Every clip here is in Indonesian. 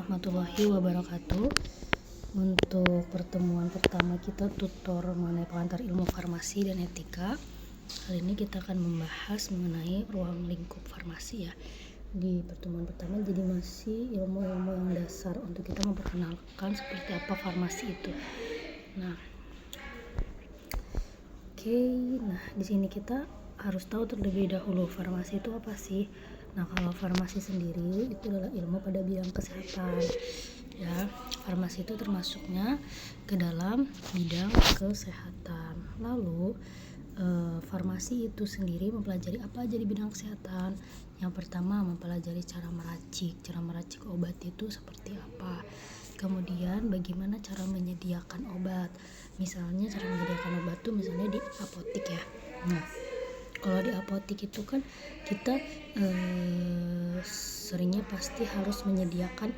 warahmatullahi wabarakatuh. Untuk pertemuan pertama kita tutor mengenai pengantar ilmu farmasi dan etika. Kali ini kita akan membahas mengenai ruang lingkup farmasi ya. Di pertemuan pertama jadi masih ilmu-ilmu yang dasar untuk kita memperkenalkan seperti apa farmasi itu. Nah, di sini kita harus tahu terlebih dahulu farmasi itu apa sih. Nah, kalau farmasi sendiri itu adalah ilmu pada bidang kesehatan. Ya, farmasi itu termasuknya ke dalam bidang kesehatan. Lalu, farmasi itu sendiri mempelajari apa aja di bidang kesehatan. Yang pertama mempelajari cara meracik obat itu seperti apa. Kemudian bagaimana cara menyediakan obat. Misalnya cara menyediakan obat tuh misalnya di apotik ya. Nah, kalau di apotik itu kan kita seringnya pasti harus menyediakan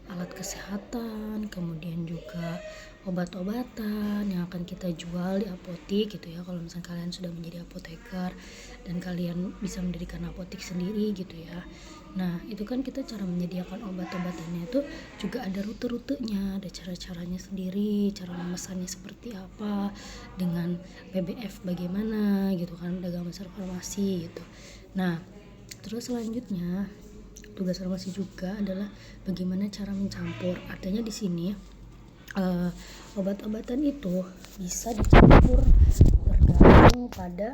alat kesehatan, kemudian juga obat-obatan yang akan kita jual di apotik gitu ya. Kalau misalnya kalian sudah menjadi apoteker dan kalian bisa mendirikan apotik sendiri gitu ya. Nah, itu kan kita cara menyediakan obat-obatannya itu juga ada rute-rutenya, ada cara-caranya sendiri, cara memesannya seperti apa, dengan PBF bagaimana gitu kan, dagang besar farmasi gitu. Nah, terus selanjutnya tugas farmasi juga adalah bagaimana cara mencampur. Artinya di sini obat-obatan itu bisa dicampur tergantung pada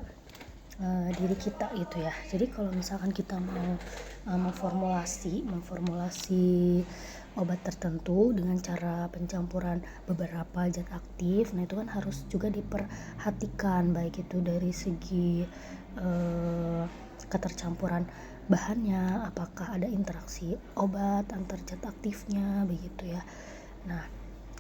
diri kita gitu ya. Jadi kalau misalkan kita mau memformulasi obat tertentu dengan cara pencampuran beberapa zat aktif, nah itu kan harus juga diperhatikan baik itu dari segi ketercampuran bahannya, apakah ada interaksi obat antar zat aktifnya begitu ya. Nah,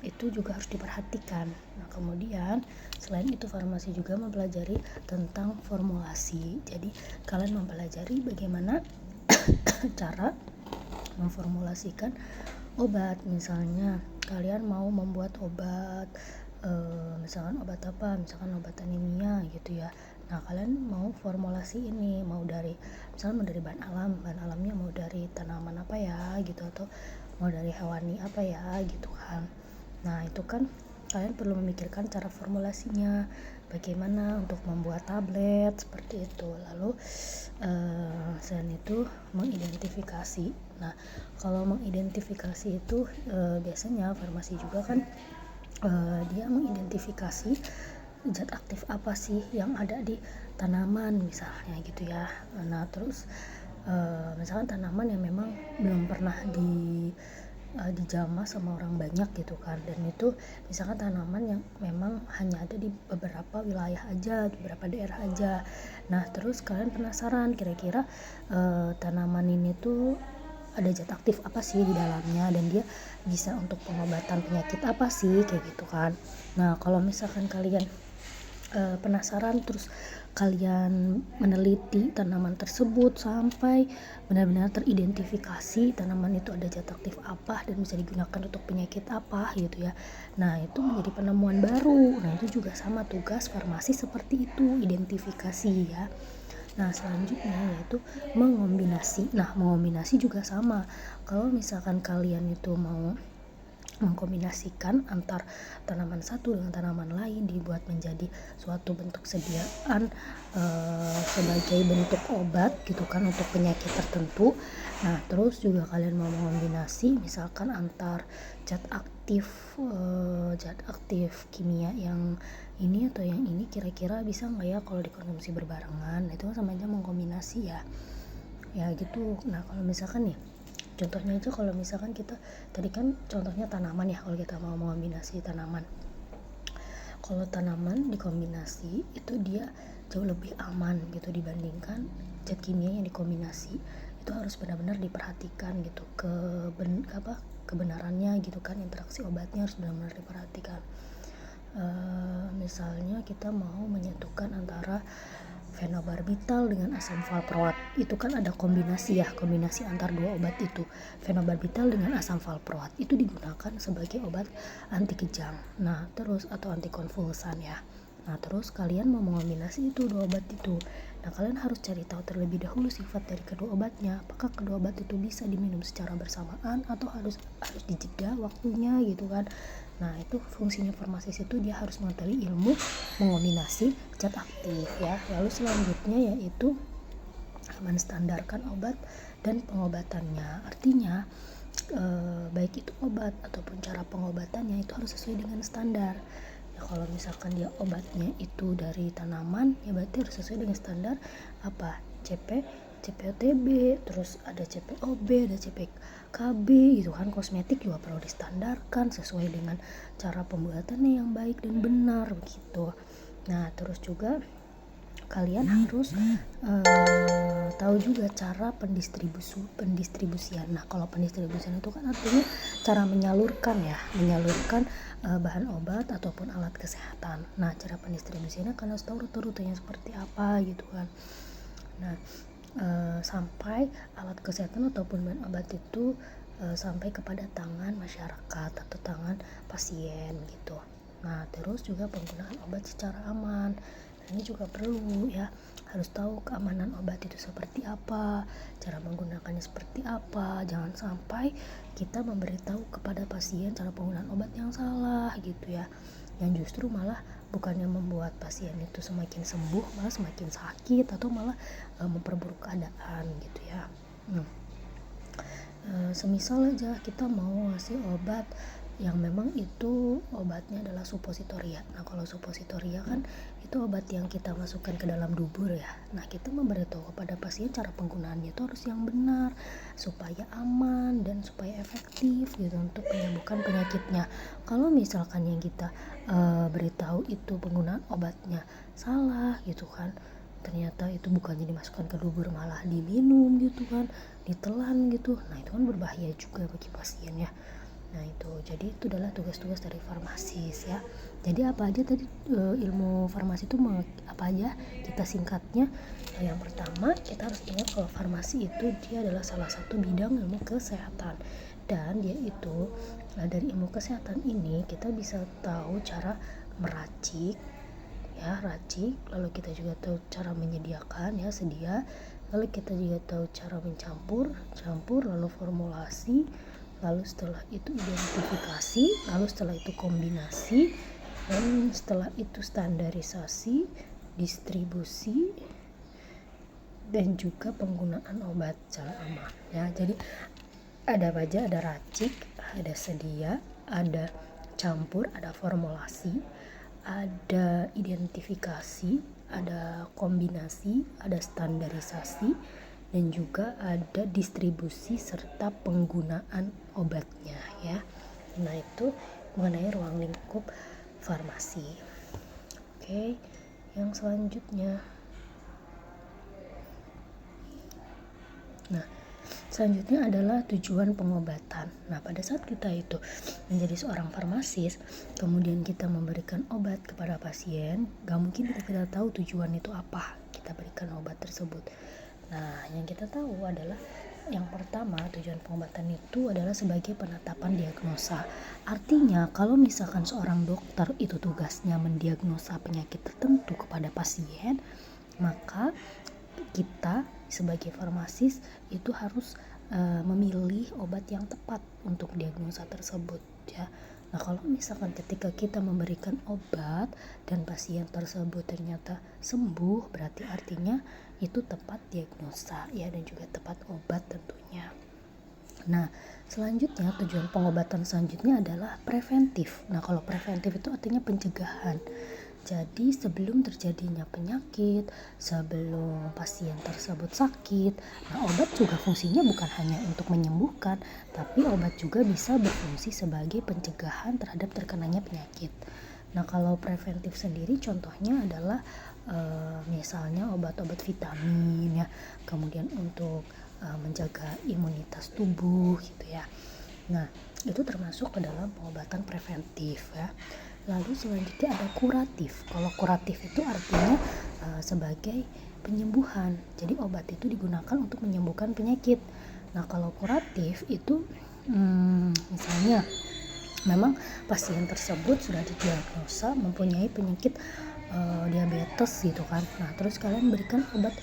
itu juga harus diperhatikan. Nah, kemudian selain itu farmasi juga mempelajari tentang formulasi. Jadi kalian mempelajari bagaimana cara memformulasikan obat. Misalnya kalian mau membuat obat misalkan obat apa, misalkan obat anemia gitu ya. Nah, kalian mau formulasi ini, mau dari bahan alamnya mau dari tanaman apa ya gitu, atau mau dari hewani apa ya gitu kan. Nah, itu kan kalian perlu memikirkan cara formulasinya, bagaimana untuk membuat tablet seperti itu. Lalu selain itu mengidentifikasi. Nah, kalau mengidentifikasi itu biasanya farmasi juga kan dia mengidentifikasi zat aktif apa sih yang ada di tanaman misalnya gitu ya. Nah, terus misalkan tanaman yang memang belum pernah dijamah sama orang banyak gitu kan, dan itu misalkan tanaman yang memang hanya ada di beberapa wilayah aja, beberapa daerah aja. Nah, terus kalian penasaran kira-kira tanaman ini tuh ada zat aktif apa sih di dalamnya, dan dia bisa untuk pengobatan penyakit apa sih kayak gitu kan. Nah, kalau misalkan kalian penasaran terus kalian meneliti tanaman tersebut sampai benar-benar teridentifikasi tanaman itu ada zat aktif apa dan bisa digunakan untuk penyakit apa gitu ya. Nah, itu menjadi penemuan baru. Nah, itu juga sama tugas farmasi seperti itu, identifikasi ya. Nah, selanjutnya yaitu mengombinasi. Nah, mengombinasi juga sama. Kalau misalkan kalian itu mau mengkombinasikan antar tanaman satu dengan tanaman lain dibuat menjadi suatu bentuk sediaan sebagai bentuk obat gitu kan untuk penyakit tertentu. Nah, terus juga kalian mau mengombinasi misalkan antar zat aktif kimia yang ini atau yang ini, kira-kira bisa nggak ya kalau dikonsumsi berbarengan. Nah, itu kan sama aja mengkombinasi ya gitu. Nah, kalau misalkan nih contohnya aja, kalau misalkan kita tadi kan contohnya tanaman ya, kalau kita mau mengombinasi tanaman, kalau tanaman dikombinasi itu dia jauh lebih aman gitu dibandingkan zat kimia yang dikombinasi. Itu harus benar-benar diperhatikan gitu kebenarannya gitu kan, interaksi obatnya harus benar-benar diperhatikan. Misalnya kita mau menyatukan antara fenobarbital dengan asam valproat, itu kan ada kombinasi antar dua obat itu. Fenobarbital dengan asam valproat itu digunakan sebagai obat anti kejang, nah terus atau anti konvulsan ya. Nah terus kalian mau mengombinasi itu dua obat itu. Nah kalian harus cari tahu terlebih dahulu sifat dari kedua obatnya. Apakah kedua obat itu bisa diminum secara bersamaan atau harus dijeda waktunya gitu kan. Nah itu fungsinya farmasis itu dia harus mengetahui ilmu mengombinasi zat aktif ya. Lalu selanjutnya yaitu menstandarkan obat dan pengobatannya. Artinya baik itu obat ataupun cara pengobatannya itu harus sesuai dengan standar. Ya kalau misalkan dia obatnya itu dari tanaman, ya berarti harus sesuai dengan standar apa? CPOTB, terus ada CPOB, ada CPKB gitu kan. Kosmetik juga perlu distandarkan sesuai dengan cara pembuatannya yang baik dan benar begitu. Nah, terus juga kalian harus tahu juga cara pendistribusian. Nah, kalau pendistribusian itu kan artinya cara menyalurkan bahan obat ataupun alat kesehatan. Nah, cara pendistribusiannya kan harus tahu rute-rutenya seperti apa gitu kan. Nah, sampai alat kesehatan ataupun bahan obat itu sampai kepada tangan masyarakat atau tangan pasien gitu. Nah, terus juga penggunaan obat secara aman. Ini juga perlu ya, harus tahu keamanan obat itu seperti apa, cara menggunakannya seperti apa. Jangan sampai kita memberitahu kepada pasien cara penggunaan obat yang salah gitu ya, yang justru malah bukannya membuat pasien itu semakin sembuh, malah semakin sakit atau malah memperburuk keadaan gitu ya. Semisal aja kita mau ngasih obat yang memang itu obatnya adalah supositoria. Nah kalau supositoria kan itu obat yang kita masukkan ke dalam dubur ya. Nah kita memberitahu kepada pasien cara penggunaannya itu harus yang benar supaya aman dan supaya efektif gitu untuk menyembuhkan penyakitnya. Kalau misalkan yang kita beritahu itu penggunaan obatnya salah gitu kan, ternyata itu bukannya dimasukkan ke dubur malah diminum gitu kan, ditelan gitu. Nah itu kan berbahaya juga bagi pasien ya. Nah itu, jadi itu adalah tugas-tugas dari farmasis ya. Jadi apa aja tadi ilmu farmasi itu apa aja kita singkatnya. Nah, yang pertama kita harus ingat kalau farmasi itu dia adalah salah satu bidang ilmu kesehatan, dan dia itu dari ilmu kesehatan ini kita bisa tahu cara meracik ya, lalu kita juga tahu cara menyediakan ya, sedia, lalu kita juga tahu cara mencampur, lalu formulasi, lalu setelah itu identifikasi, lalu setelah itu kombinasi, dan setelah itu standarisasi, distribusi, dan juga penggunaan obat secara aman ya. Jadi ada apa aja? Ada racik, ada sedia, ada campur, ada formulasi, ada identifikasi, ada kombinasi, ada standarisasi, dan juga ada distribusi serta penggunaan obatnya ya. Nah itu mengenai ruang lingkup farmasi. Oke, yang selanjutnya. Nah, selanjutnya adalah tujuan pengobatan. Nah, pada saat kita itu menjadi seorang farmasis, kemudian kita memberikan obat kepada pasien, gak mungkin kita tahu tujuan itu apa kita berikan obat tersebut. Nah, yang kita tahu adalah yang pertama, tujuan pengobatan itu adalah sebagai penetapan diagnosa. Artinya, kalau misalkan seorang dokter itu tugasnya mendiagnosa penyakit tertentu kepada pasien, maka kita sebagai farmasis itu harus memilih obat yang tepat untuk diagnosa tersebut ya. Nah kalau misalkan ketika kita memberikan obat dan pasien tersebut ternyata sembuh, berarti artinya itu tepat diagnosa ya, dan juga tepat obat tentunya. Nah selanjutnya tujuan pengobatan selanjutnya adalah preventif. Nah kalau preventif itu artinya pencegahan. Jadi sebelum terjadinya penyakit, sebelum pasien tersebut sakit, nah obat juga fungsinya bukan hanya untuk menyembuhkan, tapi obat juga bisa berfungsi sebagai pencegahan terhadap terkenanya penyakit. Nah kalau preventif sendiri contohnya adalah misalnya obat-obat vitamin ya, kemudian untuk menjaga imunitas tubuh gitu ya. Nah itu termasuk ke dalam pengobatan preventif ya. Lalu selanjutnya ada kuratif. Kalau kuratif itu artinya sebagai penyembuhan. Jadi obat itu digunakan untuk menyembuhkan penyakit. Nah kalau kuratif itu misalnya memang pasien tersebut sudah didiagnosa mempunyai penyakit diabetes gitu kan. Nah terus kalian berikan obat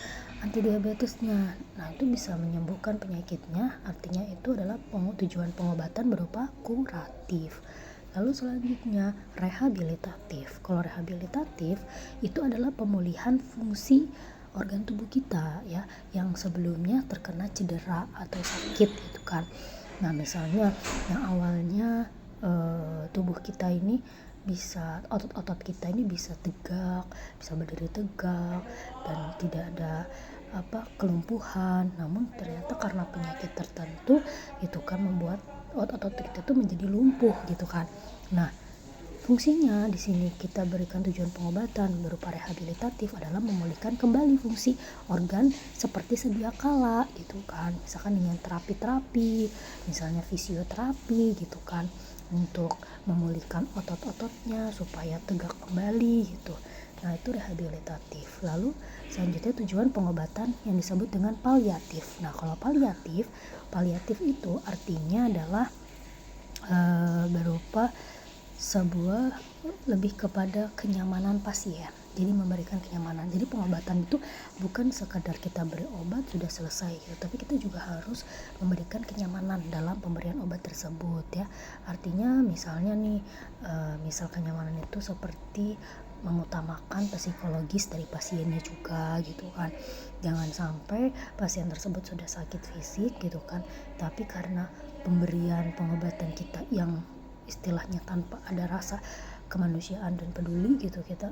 anti diabetesnya, nah itu bisa menyembuhkan penyakitnya, artinya itu adalah tujuan pengobatan berupa kuratif. Lalu selanjutnya rehabilitatif. Kalau rehabilitatif itu adalah pemulihan fungsi organ tubuh kita ya, yang sebelumnya terkena cedera atau sakit gitu kan. Nah misalnya yang awalnya tubuh kita ini bisa, otot-otot kita ini bisa tegak, bisa berdiri tegak dan tidak ada kelumpuhan, namun ternyata karena penyakit tertentu itu kan membuat otot-otot kita tuh menjadi lumpuh gitu kan. Nah fungsinya di sini kita berikan tujuan pengobatan berupa rehabilitatif adalah memulihkan kembali fungsi organ seperti sedia kala gitu kan, misalkan dengan terapi-terapi, misalnya fisioterapi gitu kan, untuk memulihkan otot-ototnya supaya tegak kembali gitu. Nah itu rehabilitatif. Lalu selanjutnya tujuan pengobatan yang disebut dengan paliatif. Nah kalau paliatif itu artinya adalah berupa sebuah lebih kepada kenyamanan pasien, jadi memberikan kenyamanan. Jadi pengobatan itu bukan sekadar kita beri obat sudah selesai gitu, tapi kita juga harus memberikan kenyamanan dalam pemberian obat tersebut ya. Artinya misalnya nih, misal kenyamanan itu seperti mengutamakan psikologis dari pasiennya juga gitu kan. Jangan sampai pasien tersebut sudah sakit fisik gitu kan, tapi karena pemberian pengobatan kita yang istilahnya tanpa ada rasa kemanusiaan dan peduli gitu, kita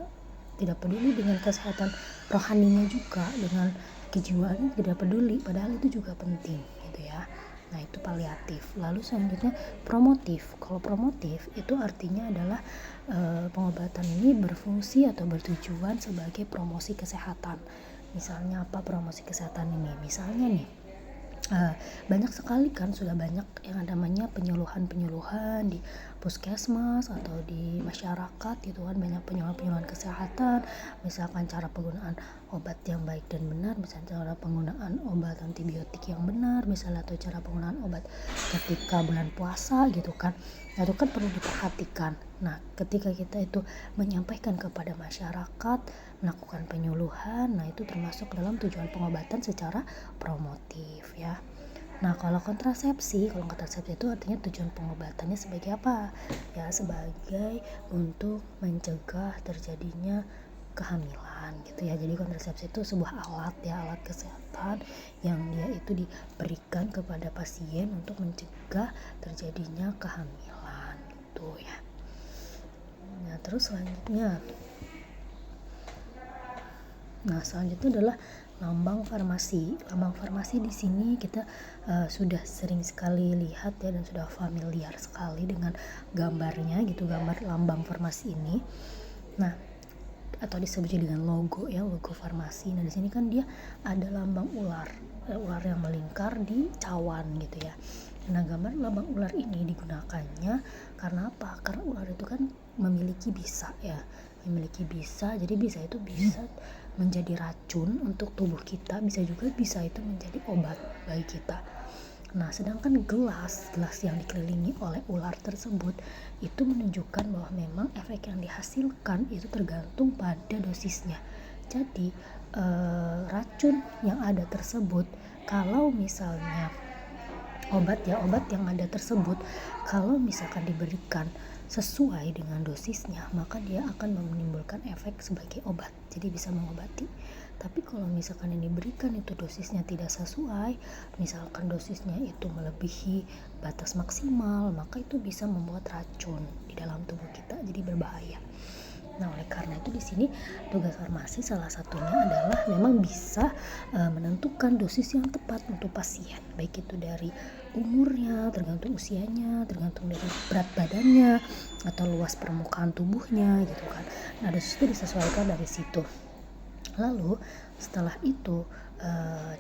tidak peduli dengan kesehatan rohaninya juga, dengan kejiwaannya tidak peduli, padahal itu juga penting gitu ya. Nah itu paliatif. Lalu selanjutnya promotif. Kalau promotif itu artinya adalah pengobatan ini berfungsi atau bertujuan sebagai promosi kesehatan. Misalnya apa promosi kesehatan ini? Misalnya nih, banyak sekali kan, sudah banyak yang namanya penyuluhan di puskesmas atau di masyarakat gitu kan, banyak penyuluhan kesehatan, misalkan cara penggunaan obat yang baik dan benar, misalnya cara penggunaan obat antibiotik yang benar misalnya, atau cara penggunaan obat ketika bulan puasa gitu kan. Nah itu kan perlu diperhatikan. Nah ketika kita itu menyampaikan kepada masyarakat, melakukan penyuluhan, nah itu termasuk dalam tujuan pengobatan secara promotif ya. Nah kalau kontrasepsi itu artinya tujuan pengobatannya sebagai apa? Ya sebagai untuk mencegah terjadinya kehamilan gitu ya. Jadi kontrasepsi itu sebuah alat ya, alat kesehatan yang dia itu diberikan kepada pasien untuk mencegah terjadinya kehamilan gitu ya. Nah terus selanjutnya, adalah lambang farmasi. Lambang farmasi di sini kita sudah sering sekali lihat ya, dan sudah familiar sekali dengan gambarnya gitu, gambar lambang farmasi ini. Nah, atau disebut dengan logo ya, logo farmasi. Nah, di sini kan dia ada lambang ular yang melingkar di cawan gitu ya. Nah, gambar lambang ular ini digunakannya karena apa? Karena ular itu kan memiliki bisa ya, jadi bisa itu bisa menjadi racun untuk tubuh kita, bisa itu menjadi obat bagi kita. Nah sedangkan gelas yang dikelilingi oleh ular tersebut itu menunjukkan bahwa memang efek yang dihasilkan itu tergantung pada dosisnya. Jadi racun yang ada tersebut, kalau misalnya obat yang ada tersebut, kalau misalkan diberikan sesuai dengan dosisnya, maka dia akan menimbulkan efek sebagai obat, jadi bisa mengobati. Tapi kalau misalkan yang diberikan itu dosisnya tidak sesuai, misalkan dosisnya itu melebihi batas maksimal, maka itu bisa membuat racun di dalam tubuh kita, jadi berbahaya. Nah, oleh karena itu di sini tugas farmasi salah satunya adalah memang bisa menentukan dosis yang tepat untuk pasien, baik itu dari umurnya, tergantung usianya, tergantung dari berat badannya atau luas permukaan tubuhnya gitu kan. Nah, dosis itu disesuaikan dari situ. Lalu setelah itu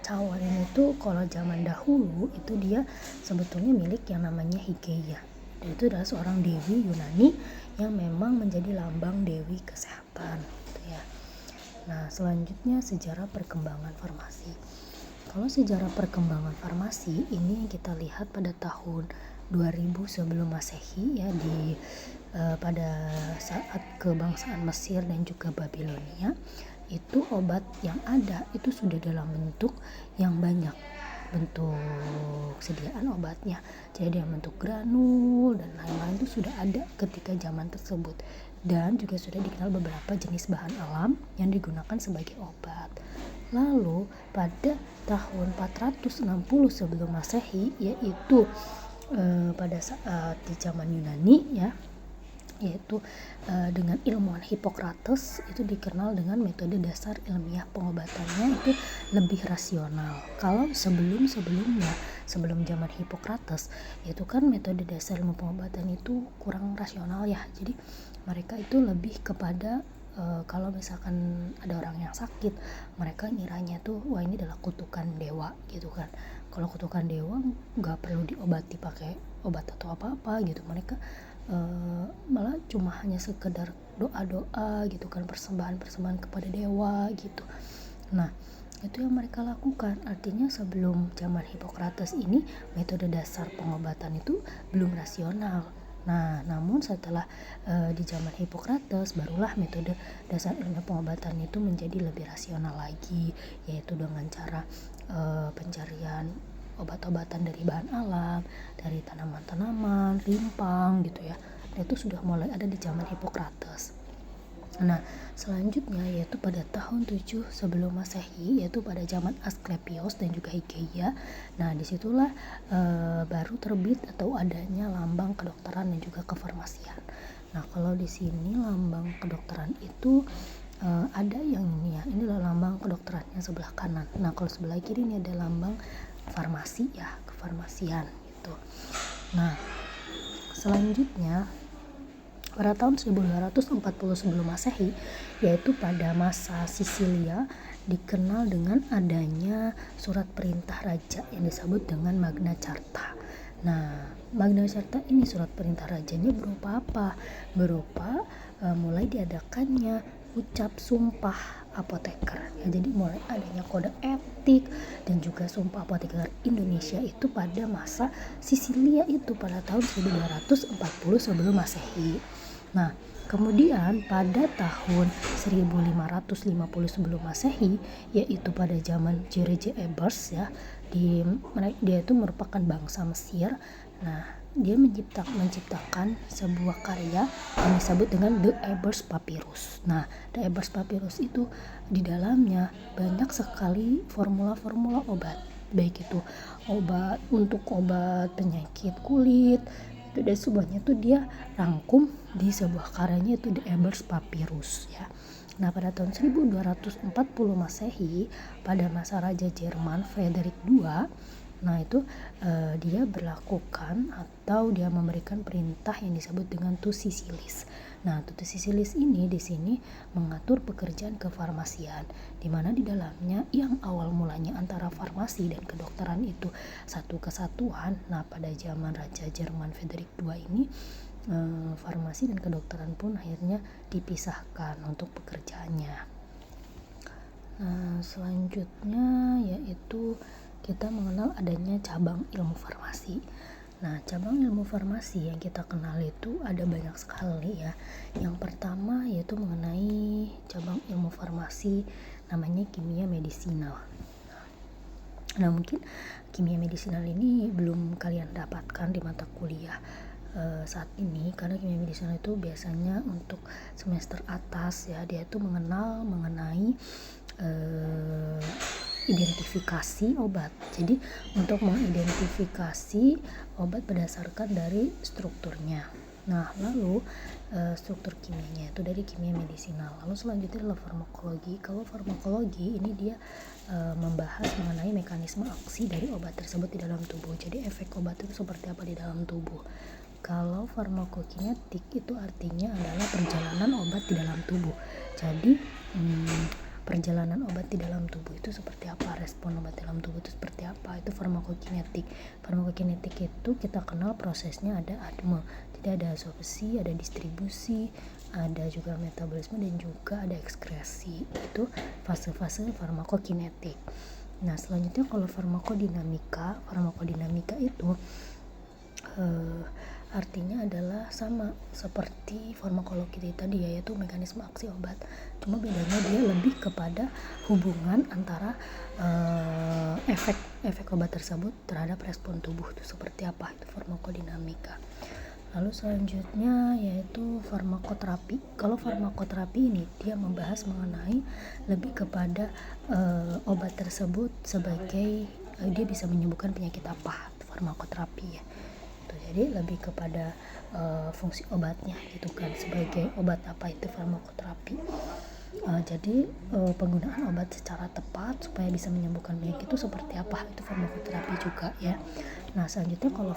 cawan itu kalau zaman dahulu itu dia sebetulnya milik yang namanya Hygeia. Itu adalah seorang dewi Yunani yang memang menjadi lambang dewi kesehatan gitu ya. Nah selanjutnya sejarah perkembangan farmasi. Kalau sejarah perkembangan farmasi ini kita lihat pada tahun 2000 sebelum Masehi ya, pada saat kebangsaan Mesir dan juga Babilonia, itu obat yang ada itu sudah dalam bentuk yang banyak, bentuk sediaan obatnya, jadi dalam bentuk granul dan lain-lain itu sudah ada ketika zaman tersebut, dan juga sudah dikenal beberapa jenis bahan alam yang digunakan sebagai obat. Lalu pada tahun 460 sebelum Masehi, yaitu pada saat di zaman Yunani ya, yaitu dengan ilmuwan Hippocrates, itu dikenal dengan metode dasar ilmiah pengobatannya itu lebih rasional. Kalau sebelum zaman Hippocrates itu kan metode dasar ilmu pengobatan itu kurang rasional ya, jadi mereka itu lebih kepada kalau misalkan ada orang yang sakit, mereka ngiranya tuh wah ini adalah kutukan dewa gitu kan. Kalau kutukan dewa nggak perlu diobati pakai obat atau apa-apa gitu, mereka malah cuma hanya sekedar doa-doa gitu kan, persembahan kepada dewa gitu. Nah itu yang mereka lakukan, artinya sebelum zaman Hippocrates ini metode dasar pengobatan itu belum rasional. Nah, namun setelah di zaman Hippocrates barulah metode dasar ilmu pengobatan itu menjadi lebih rasional lagi, yaitu dengan cara pencarian obat-obatan dari bahan alam, dari tanaman-tanaman, rimpang gitu ya. Dan itu sudah mulai ada di zaman Hippocrates. Nah, selanjutnya yaitu pada tahun 7 sebelum Masehi, yaitu pada zaman Asklepios dan juga Hygieia. Nah, disitulah baru terbit atau adanya lambang kedokteran dan juga kefarmasian. Nah, kalau di sini lambang kedokteran itu ada yang ini ya, inilah lambang kedokterannya sebelah kanan. Nah, kalau sebelah kiri ini ada lambang farmasi ya, kefarmasian gitu. Nah, selanjutnya pada tahun 1240 sebelum Masehi, yaitu pada masa Sisilia, dikenal dengan adanya surat perintah raja yang disebut dengan Magna Carta. Nah, Magna Carta ini surat perintah rajanya berupa apa? Berupa mulai diadakannya ucap sumpah apoteker ya, jadi mulai adanya kode etik dan juga sumpah apoteker Indonesia itu pada masa Sisilia itu pada tahun 1240 sebelum Masehi. Nah, kemudian pada tahun 1550 sebelum Masehi, yaitu pada zaman J.R.J. Ebers ya, dia itu merupakan bangsa Mesir. Nah, dia menciptakan sebuah karya yang disebut dengan The Ebers Papyrus. Nah, The Ebers Papyrus itu di dalamnya banyak sekali formula-formula obat, baik itu obat untuk obat penyakit kulit, dan semuanya tuh dia rangkum di sebuah karyanya itu The Ebers Papyrus ya. Nah, pada tahun 1240 Masehi, pada masa Raja Jerman Frederick II, nah itu dia berlakukan atau dia memberikan perintah yang disebut dengan Thucydides. Nah, Thucydides ini di sini mengatur pekerjaan kefarmasian, di mana di dalamnya yang awal mulanya antara farmasi dan kedokteran itu satu kesatuan. Nah, pada zaman Raja Jerman Frederick II ini farmasi dan kedokteran pun akhirnya dipisahkan untuk pekerjaannya. Nah, selanjutnya yaitu kita mengenal adanya cabang ilmu farmasi. Nah, cabang ilmu farmasi yang kita kenal itu ada banyak sekali ya. Yang pertama yaitu mengenai cabang ilmu farmasi namanya kimia medisinal. Nah, mungkin kimia medisinal ini belum kalian dapatkan di mata kuliah saat ini, karena kimia medisinal itu biasanya untuk semester atas ya, dia itu mengenai identifikasi obat. Jadi untuk mengidentifikasi obat berdasarkan dari strukturnya. Nah, lalu struktur kimianya itu dari kimia medisinal. Lalu selanjutnya adalah farmakologi. Kalau farmakologi ini dia membahas mengenai mekanisme aksi dari obat tersebut di dalam tubuh. Jadi efek obat itu seperti apa di dalam tubuh. Kalau farmakokinetik itu artinya adalah perjalanan obat di dalam tubuh. Jadi perjalanan obat di dalam tubuh itu seperti apa, respon obat dalam tubuh itu seperti apa, itu farmakokinetik. Farmakokinetik itu kita kenal prosesnya ada ADME, jadi ada absorpsi, ada distribusi, ada juga metabolisme dan juga ada ekskresi. Itu fase-fase farmakokinetik. Nah, selanjutnya kalau farmakodinamika itu artinya adalah sama seperti farmakologi tadi, yaitu mekanisme aksi obat. Cuma bedanya dia lebih kepada hubungan antara efek obat tersebut terhadap respon tubuh itu seperti apa, itu farmakodinamika. Lalu selanjutnya yaitu farmakoterapi. Kalau farmakoterapi ini dia membahas mengenai lebih kepada obat tersebut sebagai dia bisa menyembuhkan penyakit apa, farmakoterapi ya. Jadi lebih kepada fungsi obatnya gitu kan, sebagai obat apa itu farmakoterapi. Jadi penggunaan obat secara tepat supaya bisa menyembuhkan penyakit itu seperti apa, itu farmakoterapi juga ya. Nah selanjutnya kalau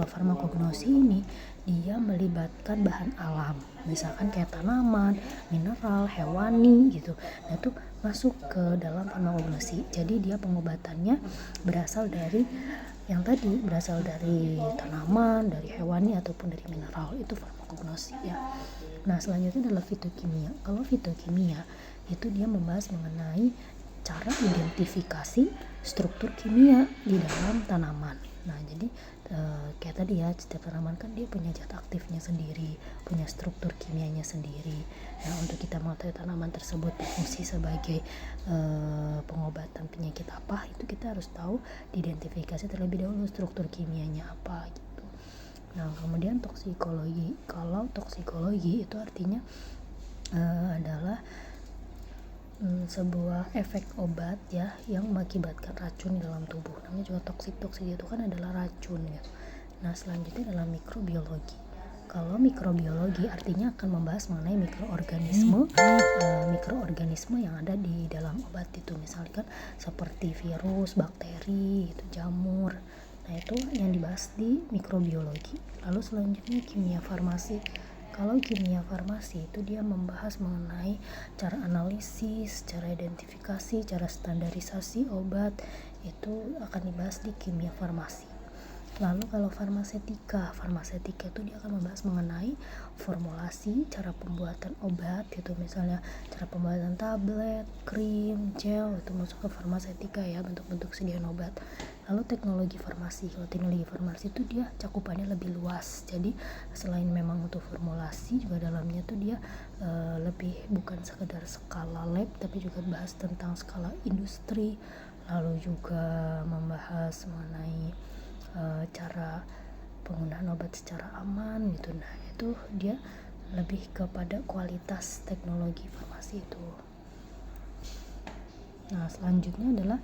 farmakognosi ini dia melibatkan bahan alam, misalkan kayak tanaman, mineral, hewani gitu. Nah itu masuk ke dalam farmakognosi. Jadi dia pengobatannya berasal dari yang tadi, berasal dari tanaman, dari hewani ataupun dari mineral, itu farmakognosi ya. Nah selanjutnya adalah fitokimia. Kalau fitokimia itu dia membahas mengenai cara identifikasi struktur kimia di dalam tanaman. Nah jadi kayak tadi ya, setiap tanaman kan dia punya zat aktifnya sendiri, punya struktur kimianya sendiri. Nah untuk kita mengetahui tanaman tersebut berfungsi sebagai pengobatan penyakit apa, itu kita harus tahu, diidentifikasi terlebih dahulu struktur kimianya apa gitu. Nah kemudian toksikologi. Kalau toksikologi itu artinya adalah sebuah efek obat ya yang mengakibatkan racun dalam tubuh. Namanya juga toksik itu kan adalah racun ya. Nah selanjutnya adalah mikrobiologi. Kalau mikrobiologi artinya akan membahas mengenai mikroorganisme yang ada di dalam obat itu, misalkan seperti virus, bakteri, itu jamur. Nah itu yang dibahas di mikrobiologi. Lalu selanjutnya kimia farmasi. Kalau kimia farmasi itu dia membahas mengenai cara analisis, cara identifikasi, cara standarisasi obat, itu akan dibahas di kimia farmasi. Lalu kalau farmasetika itu dia akan membahas mengenai formulasi, cara pembuatan obat gitu, misalnya cara pembuatan tablet, krim, gel, itu masuk ke farmasetika ya, bentuk-bentuk sediaan obat. Lalu teknologi farmasi. Kalau teknologi farmasi itu dia cakupannya lebih luas. Jadi selain memang untuk formulasi, juga dalamnya tuh dia lebih bukan sekedar skala lab, tapi juga bahas tentang skala industri. Lalu juga membahas mengenai cara penggunaan obat secara aman gitu. Nah itu dia lebih kepada kualitas teknologi farmasi itu. Nah selanjutnya adalah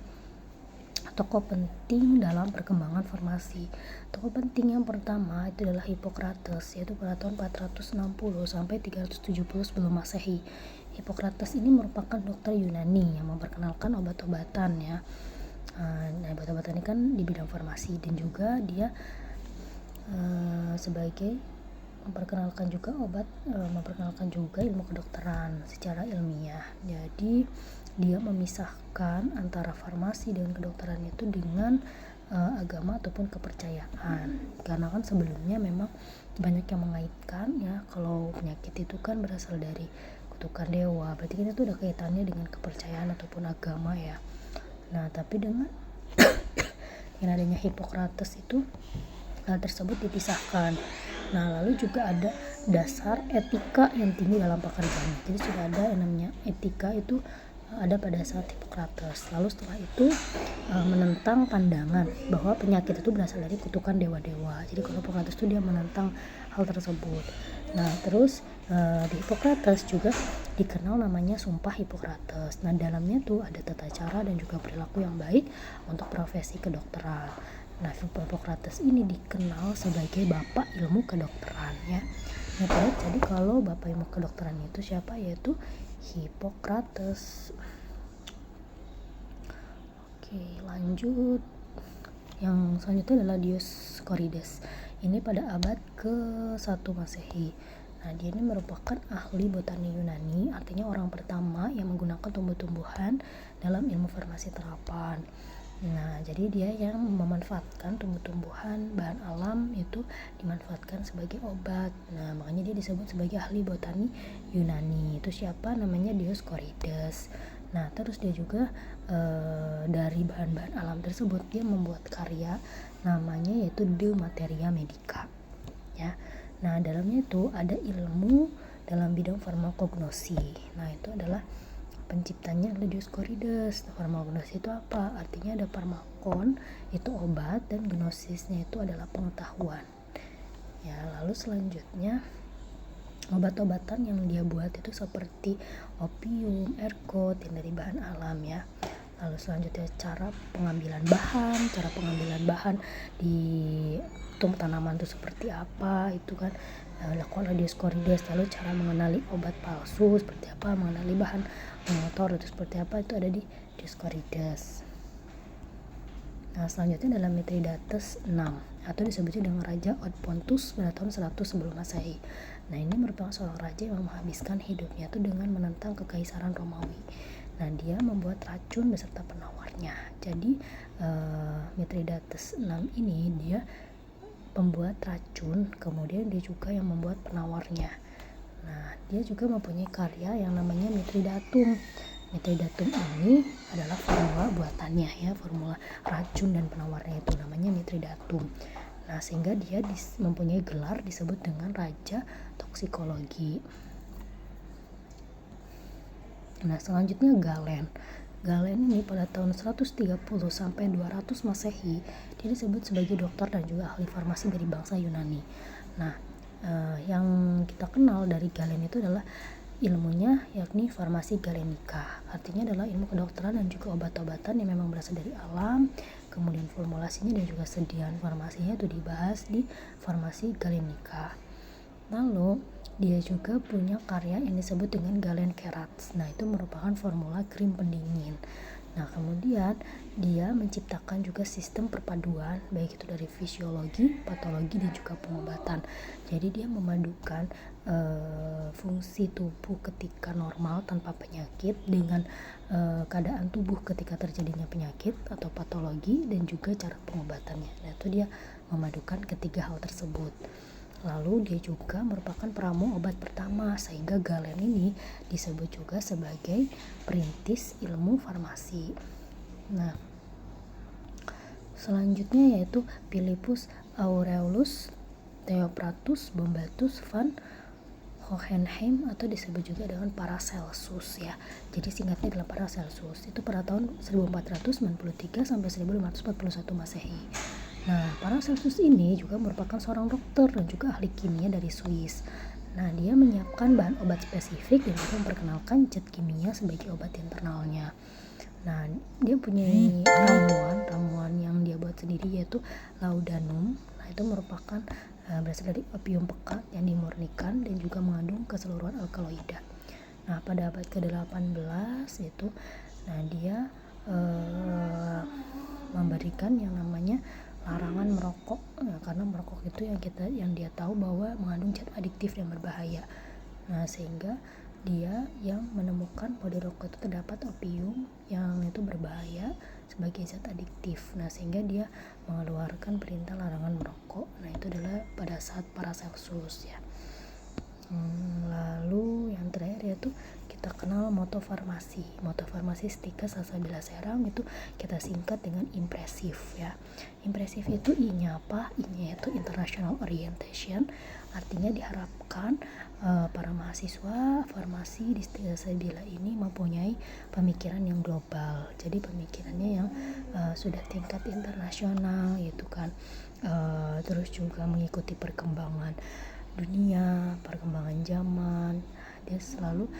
tokoh penting dalam perkembangan farmasi. Tokoh penting yang pertama itu adalah Hippocrates, yaitu pada tahun 460 sampai 370 sebelum Masehi. Hippocrates ini merupakan dokter Yunani yang memperkenalkan obat-obatan ya. Nah, obat-obatan ini kan di bidang farmasi, dan juga dia sebagai memperkenalkan juga ilmu kedokteran secara ilmiah. Jadi dia memisahkan antara farmasi dan kedokteran itu dengan agama ataupun kepercayaan, karena kan sebelumnya memang banyak yang mengaitkan ya, kalau penyakit itu kan berasal dari kutukan dewa, berarti kan itu ada kaitannya dengan kepercayaan ataupun agama ya. Nah tapi dengan adanya Hippocrates itu hal tersebut dipisahkan. Nah lalu juga ada dasar etika yang tinggi dalam pekerjaannya. Jadi sudah ada yang namanya etika itu ada pada saat Hippocrates. Lalu setelah itu menentang pandangan bahwa penyakit itu berasal dari kutukan dewa-dewa. Jadi kalau Hippocrates itu dia menentang hal tersebut. Nah terus di Hippocrates juga dikenal namanya Sumpah Hippocrates. Nah dalamnya tuh ada tata cara dan juga perilaku yang baik untuk profesi kedokteran. Nah Hippocrates ini dikenal sebagai bapak ilmu kedokteran ya. Nah jadi kalau bapak ilmu kedokteran itu siapa? Yaitu Hippocrates. Oke lanjut. Yang selanjutnya adalah Dioscorides. Ini pada abad ke-1 Masehi. Nah dia ini merupakan ahli botani Yunani, artinya orang pertama yang menggunakan tumbuh-tumbuhan dalam ilmu farmasi terapan. Nah jadi dia yang memanfaatkan tumbuh-tumbuhan bahan alam itu dimanfaatkan sebagai obat. Nah makanya dia disebut sebagai ahli botani Yunani. Itu siapa? Namanya Dioscorides. Nah, terus dia juga dari bahan-bahan alam tersebut dia membuat karya namanya yaitu De Materia Medica ya. Nah, dalamnya itu ada ilmu dalam bidang farmakognosi. Nah, itu adalah penciptanya adalah Dioscorides. Farmakognosi itu apa? Artinya ada farmakon itu obat dan gnosisnya itu adalah pengetahuan. Ya, lalu selanjutnya obat-obatan yang dia buat itu seperti opium, ergot yang dari bahan alam ya. Lalu selanjutnya cara pengambilan bahan di tanaman itu seperti apa itu kan dilakukan oleh Dioscorides. Lalu cara mengenali obat palsu seperti apa, mengenali bahan motor itu seperti apa, itu ada di Dioscorides. Nah, selanjutnya adalah Mithridates 6 atau disebutnya dengan Raja Pontus pada tahun 100 sebelum Masehi. Nah, ini merupakan seorang raja yang menghabiskan hidupnya itu dengan menentang kekaisaran Romawi. Nah, dia membuat racun beserta penawarnya. Jadi Mithridates 6 ini dia pembuat racun, kemudian dia juga yang membuat penawarnya. Nah, dia juga mempunyai karya yang namanya Mithridatum. Mithridatum ini adalah formula buatannya ya, formula racun dan penawarnya itu namanya Mithridatum. Nah, sehingga dia mempunyai gelar disebut dengan Raja Toksikologi. Nah, selanjutnya Galen. Galen ini pada tahun 130 sampai 200 Masehi dia disebut sebagai dokter dan juga ahli farmasi dari bangsa Yunani. Nah, yang kita kenal dari Galen itu adalah ilmunya yakni farmasi galenica, artinya adalah ilmu kedokteran dan juga obat-obatan yang memang berasal dari alam. Kemudian formulasinya dan juga sediaan farmasinya itu dibahas di farmasi galenica. Lalu dia juga punya karya yang disebut dengan Galen Kerats. Nah, itu merupakan formula krim pendingin. Nah, kemudian dia menciptakan juga sistem perpaduan baik itu dari fisiologi, patologi dan juga pengobatan. Jadi dia memadukan fungsi tubuh ketika normal tanpa penyakit dengan keadaan tubuh ketika terjadinya penyakit atau patologi dan juga cara pengobatannya. Nah, itu dia memadukan ketiga hal tersebut. Lalu dia juga merupakan peramu obat pertama, sehingga Galen ini disebut juga sebagai perintis ilmu farmasi. Nah, selanjutnya yaitu Philippus Aureolus Theophratus Bombatus van Hohenheim atau disebut juga dengan Paracelsus ya. Jadi singkatnya adalah Paracelsus. Itu pada tahun 1493 sampai 1541 Masehi. Nah, Paracelsus ini juga merupakan seorang dokter dan juga ahli kimia dari Swiss. Nah, dia menyiapkan bahan obat spesifik dan juga memperkenalkan zat kimia sebagai obat internalnya. Nah, dia punya ramuan yang dia buat sendiri yaitu laudanum. Nah, itu merupakan berasal dari opium pekat yang dimurnikan dan juga mengandung keseluruhan alkaloida. Nah, pada abad ke-18 itu, nah dia memberikan yang namanya larangan merokok, karena merokok itu yang dia tahu bahwa mengandung zat adiktif yang berbahaya. Nah, sehingga dia yang menemukan pada rokok itu terdapat opium yang itu berbahaya sebagai zat adiktif. Nah, sehingga dia mengeluarkan perintah larangan merokok. Nah, itu adalah pada saat Paracelsus ya. Lalu yang terakhir yaitu kita kenal moto farmasi. Moto farmasi Stika Salsabila Serang itu kita singkat dengan impresif ya. Impresif itu I-nya apa? I-nya itu International Orientation. Artinya diharapkan para mahasiswa farmasi di Stika Salsabila ini mempunyai pemikiran yang global. Jadi pemikirannya yang sudah tingkat internasional gitu kan. Terus juga mengikuti perkembangan dunia, perkembangan zaman. Dia selalu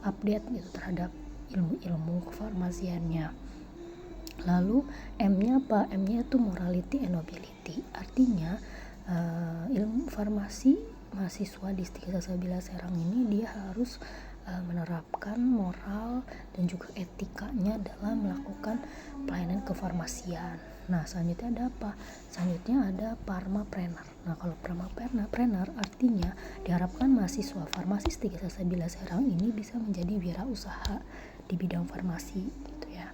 update gitu terhadap ilmu-ilmu kefarmasiannya. Lalu M-nya apa? M-nya itu morality and nobility. Artinya ilmu farmasi mahasiswa di Stika Salsabila Serang ini dia harus menerapkan moral dan juga etikanya dalam melakukan pelayanan kefarmasian. Nah, selanjutnya ada apa? Selanjutnya ada Pharmapreneur. Nah, kalau Pharmapreneur artinya diharapkan mahasiswa farmasi Stika Salsabila Serang ini bisa menjadi wirausaha di bidang farmasi gitu ya.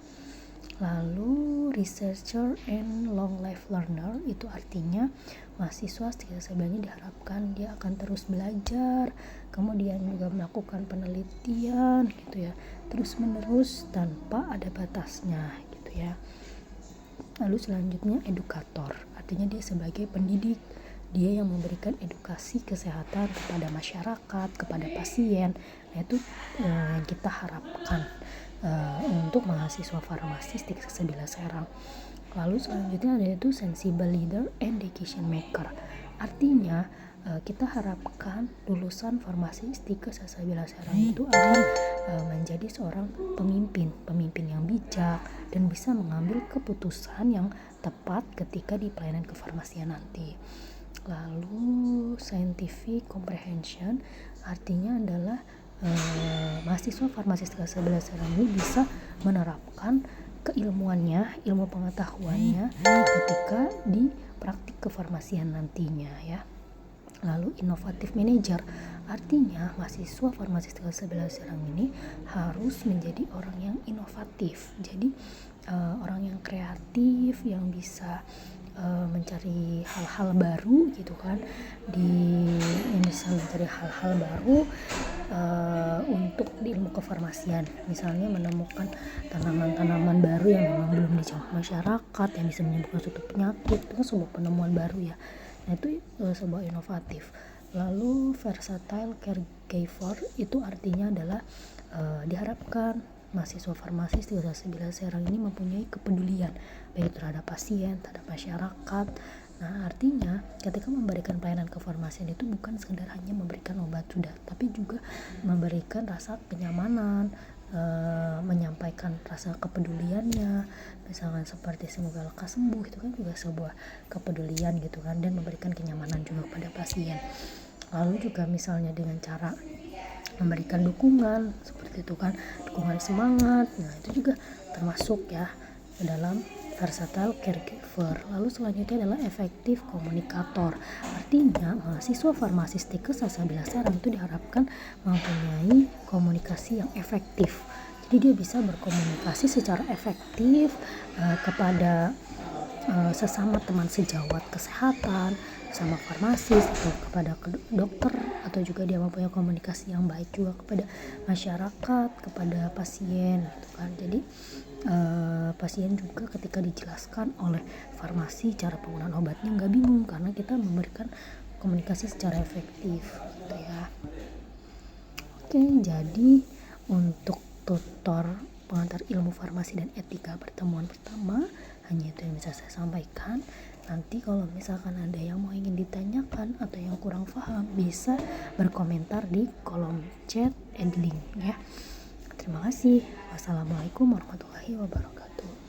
Lalu researcher and long life learner itu artinya mahasiswa sebenarnya diharapkan dia akan terus belajar, kemudian juga melakukan penelitian gitu ya, terus menerus tanpa ada batasnya gitu ya. Lalu selanjutnya edukator, artinya dia sebagai pendidik, dia yang memberikan edukasi kesehatan kepada masyarakat, kepada pasien. Nah itu yang kita harapkan untuk mahasiswa farmasi STIK Sasabila Serang. Lalu selanjutnya ada itu sensible leader and decision maker, artinya kita harapkan lulusan farmasi STIK Sasabila Serang itu akan menjadi seorang pemimpin yang bijak dan bisa mengambil keputusan yang tepat ketika di pelayanan kefarmasian nanti. Lalu scientific comprehension artinya adalah mahasiswa farmasi STIK Sasabila Serang ini bisa menerapkan keilmuannya, ilmu pengetahuannya ketika di praktik kefarmasian nantinya ya. Lalu inovatif manager, artinya mahasiswa farmasi STIK Sasabila Serang ini harus menjadi orang yang inovatif. Jadi orang yang kreatif, yang bisa mencari hal-hal baru gitu kan, yang bisa mencari hal-hal baru untuk di ilmu kefarmasian, misalnya menemukan tanaman-tanaman baru yang memang belum dijangkau masyarakat, yang bisa menyembuhkan suatu penyakit, itu kan sebuah penemuan baru ya. Nah itu sebuah inovatif. Lalu versatile caregiver itu artinya adalah diharapkan mahasiswa farmasi STIK Sasabila Serang ini mempunyai kepedulian baik terhadap pasien, terhadap masyarakat. Nah artinya ketika memberikan pelayanan kefarmasian itu bukan sekedar hanya memberikan obat sudah, tapi juga memberikan rasa kenyamanan, menyampaikan rasa kepeduliannya, misalkan seperti semoga lekas sembuh, itu kan juga sebuah kepedulian gitu kan, dan memberikan kenyamanan juga kepada pasien. Lalu juga misalnya dengan cara memberikan dukungan seperti itu kan, dukungan semangat, nah itu juga termasuk ya dalam versatile caregiver. Lalu selanjutnya adalah efektif komunikator, artinya mahasiswa farmasi STIK Sasabila Serang itu diharapkan mempunyai komunikasi yang efektif. Jadi dia bisa berkomunikasi secara efektif kepada sesama teman sejawat kesehatan, sama farmasis atau kepada dokter, atau juga dia mempunyai komunikasi yang baik juga kepada masyarakat, kepada pasien gitu kan. Jadi pasien juga ketika dijelaskan oleh farmasi cara penggunaan obatnya nggak bingung karena kita memberikan komunikasi secara efektif gitu ya. Oke, jadi untuk tutor pengantar ilmu farmasi dan etika pertemuan pertama hanya itu yang bisa saya sampaikan. Nanti kalau misalkan ada yang mau ingin ditanyakan atau yang kurang paham, bisa berkomentar di kolom chat Edlink ya. Terima kasih. Wassalamualaikum warahmatullahi wabarakatuh.